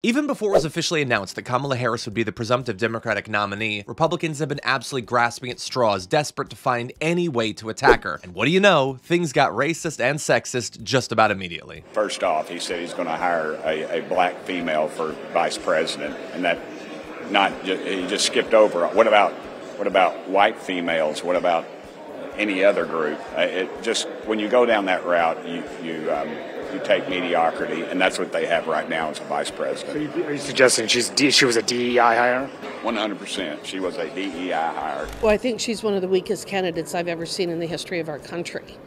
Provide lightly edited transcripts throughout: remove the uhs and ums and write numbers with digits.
Even before it was officially announced that Kamala Harris would be the presumptive Democratic nominee, Republicans have been absolutely grasping at straws, desperate to find any way to attack her. And what do you know? Things got racist and sexist just about immediately. First off, he said he's going to hire a black female for vice president, and that he just skipped over. What about white females? What about any other group? When you go down that route, you take mediocrity, and that's what they have right now as a vice president. So are you suggesting she was a DEI hire? 100%. She was a DEI hire. Well, I think she's one of the weakest candidates I've ever seen in the history of our country.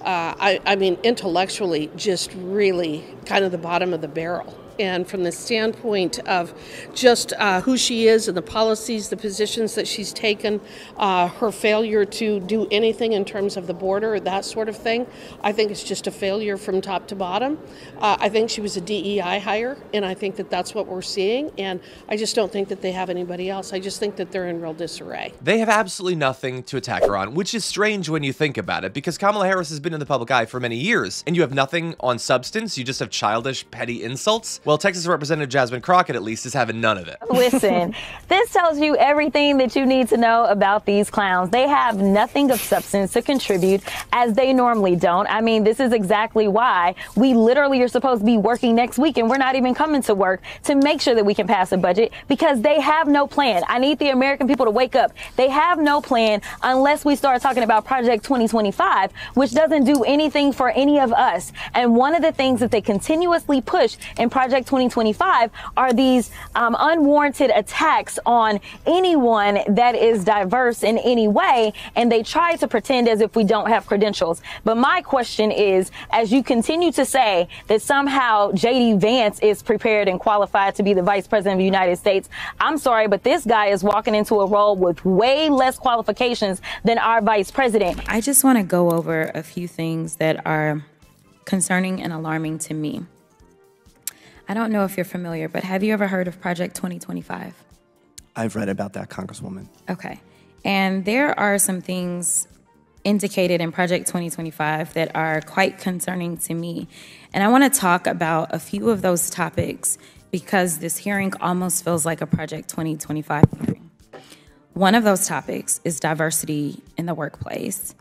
I mean, intellectually, just really kind of the bottom of the barrel. And from the standpoint of just who she is and the policies, the positions that she's taken, her failure to do anything in terms of the border, that sort of thing, I think it's just a failure from top to bottom. I think she was a DEI hire, and I think that that's what we're seeing. And I just don't think that they have anybody else. I just think that they're in real disarray. They have absolutely nothing to attack her on, which is strange when you think about it, because Kamala Harris has been in the public eye for many years, and you have nothing on substance. You just have childish, petty insults. Well, Texas Representative Jasmine Crockett, at least, is having none of it. Listen, this tells you everything that you need to know about these clowns. They have nothing of substance to contribute, as they normally don't. I mean, this is exactly why we literally are supposed to be working next week, and we're not even coming to work to make sure that we can pass a budget, because they have no plan. I need the American people to wake up. They have no plan unless we start talking about Project 2025, which doesn't do anything for any of us. And one of the things that they continuously push in Project 2025 are these unwarranted attacks on anyone that is diverse in any way, and they try to pretend as if we don't have credentials. But my question is, as you continue to say that somehow J.D. Vance is prepared and qualified to be the vice president of the United States, I'm sorry, but this guy is walking into a role with way less qualifications than our vice president. I just want to go over a few things that are concerning and alarming to me. I don't know if you're familiar, but have you ever heard of Project 2025? I've read about that, Congresswoman. Okay. And there are some things indicated in Project 2025 that are quite concerning to me. And I want to talk about a few of those topics because this hearing almost feels like a Project 2025 hearing. One of those topics is diversity in the workplace.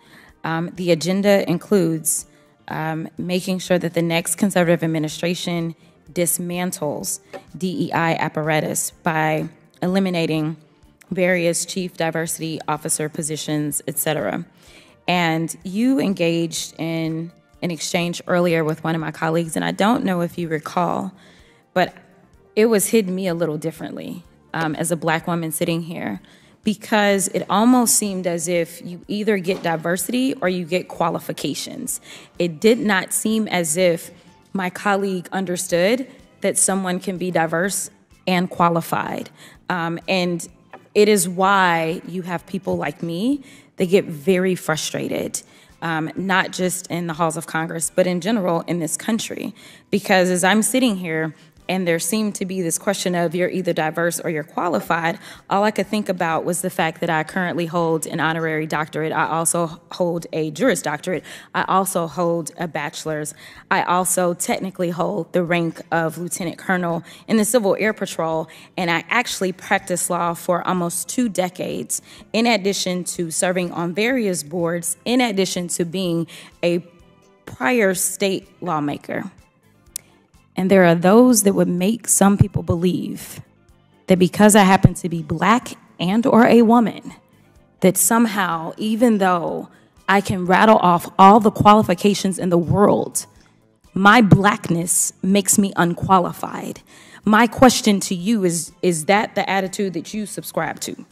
The agenda includes making sure that the next conservative administration dismantles DEI apparatus by eliminating various chief diversity officer positions, etc. And you engaged in an exchange earlier with one of my colleagues, and I don't know if you recall, but it was hitting me a little differently as a black woman sitting here, because it almost seemed as if you either get diversity or you get qualifications. It did not seem as if my colleague understood that someone can be diverse and qualified. And it is why you have people like me that get very frustrated, not just in the halls of Congress, but in general in this country. Because as I'm sitting here, and there seemed to be this question of you're either diverse or you're qualified, all I could think about was the fact that I currently hold an honorary doctorate. I also hold a Juris Doctorate. I also hold a bachelor's. I also technically hold the rank of Lieutenant Colonel in the Civil Air Patrol, and I actually practiced law for almost 2 decades, in addition to serving on various boards, in addition to being a prior state lawmaker. And there are those that would make some people believe that because I happen to be black and or a woman, that somehow, even though I can rattle off all the qualifications in the world, my blackness makes me unqualified. My question to you is that the attitude that you subscribe to?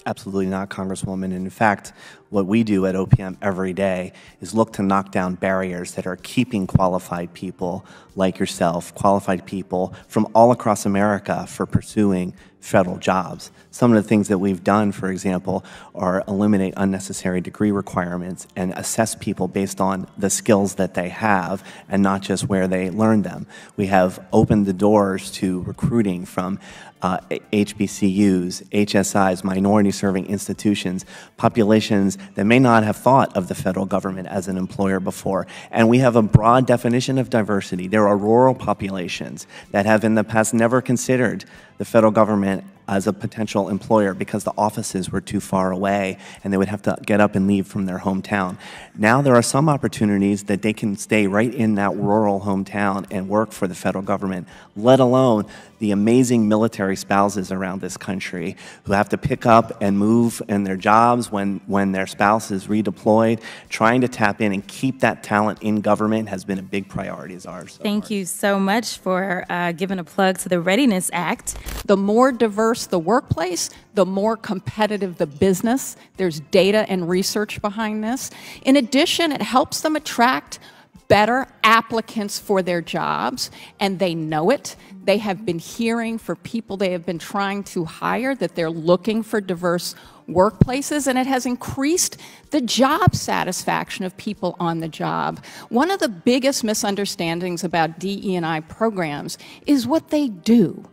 Absolutely not, Congresswoman. And in fact, what we do at OPM every day is look to knock down barriers that are keeping qualified people like yourself, qualified people from all across America for pursuing federal jobs. Some of the things that we've done, for example, are eliminate unnecessary degree requirements and assess people based on the skills that they have and not just where they learned them. We have opened the doors to recruiting from HBCUs, HSIs, minority-serving institutions, populations that may not have thought of the federal government as an employer before. And we have a broad definition of diversity. There are rural populations that have in the past never considered the federal government as a potential employer because the offices were too far away and they would have to get up and leave from their hometown. Now there are some opportunities that they can stay right in that rural hometown and work for the federal government, let alone the amazing military spouses around this country who have to pick up and move in their jobs when their spouse is redeployed. Trying to tap in and keep that talent in government has been a big priority of ours. Thank you so much for giving a plug to the Readiness Act. The more diverse the workplace, the more competitive the business. There's data and research behind this. In addition, it helps them attract better applicants for their jobs, and they know it. They have been hearing for people they have been trying to hire that they're looking for diverse workplaces, and it has increased the job satisfaction of people on the job. One of the biggest misunderstandings about DE&I programs is what they do.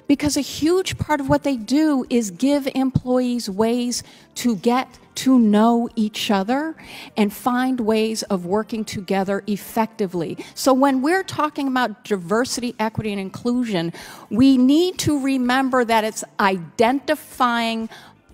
Because a huge part of what they do is give employees ways to get to know each other and find ways of working together effectively. So when we're talking about diversity, equity, and inclusion, we need to remember that it's identifying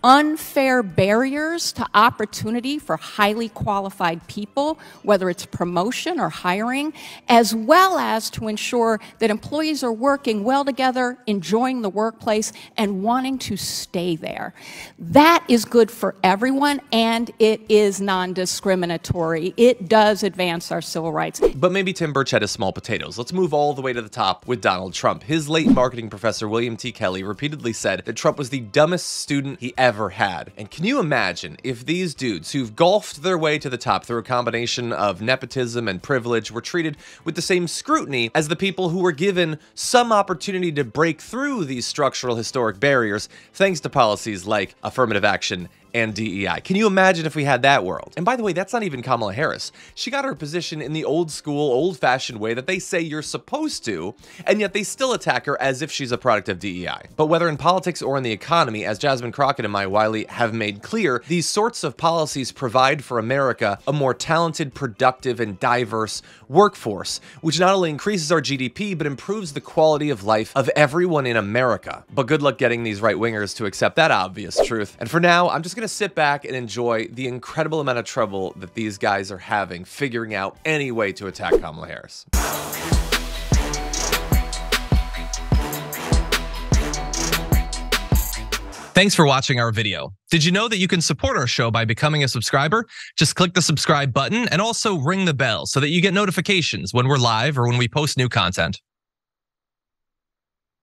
unfair barriers to opportunity for highly qualified people, whether it's promotion or hiring, as well as to ensure that employees are working well together, enjoying the workplace, and wanting to stay there. That is good for everyone, and it is non-discriminatory. It does advance our civil rights. But maybe Tim Burchett is small potatoes. Let's move all the way to the top with Donald Trump. His late marketing professor, William T. Kelly, repeatedly said that Trump was the dumbest student he ever had. And can you imagine if these dudes who've golfed their way to the top through a combination of nepotism and privilege were treated with the same scrutiny as the people who were given some opportunity to break through these structural historic barriers thanks to policies like affirmative action and DEI. Can you imagine if we had that world? And by the way, that's not even Kamala Harris. She got her position in the old school, old-fashioned way that they say you're supposed to, and yet they still attack her as if she's a product of DEI. But whether in politics or in the economy, as Jasmine Crockett and Maya Wiley have made clear, these sorts of policies provide for America a more talented, productive, and diverse workforce, which not only increases our GDP, but improves the quality of life of everyone in America. But good luck getting these right-wingers to accept that obvious truth. And for now, I'm just gonna sit back and enjoy the incredible amount of trouble that these guys are having figuring out any way to attack Kamala Harris. Thanks for watching our video. Did you know that you can support our show by becoming a subscriber? Just click the subscribe button and also ring the bell so that you get notifications when we're live or when we post new content.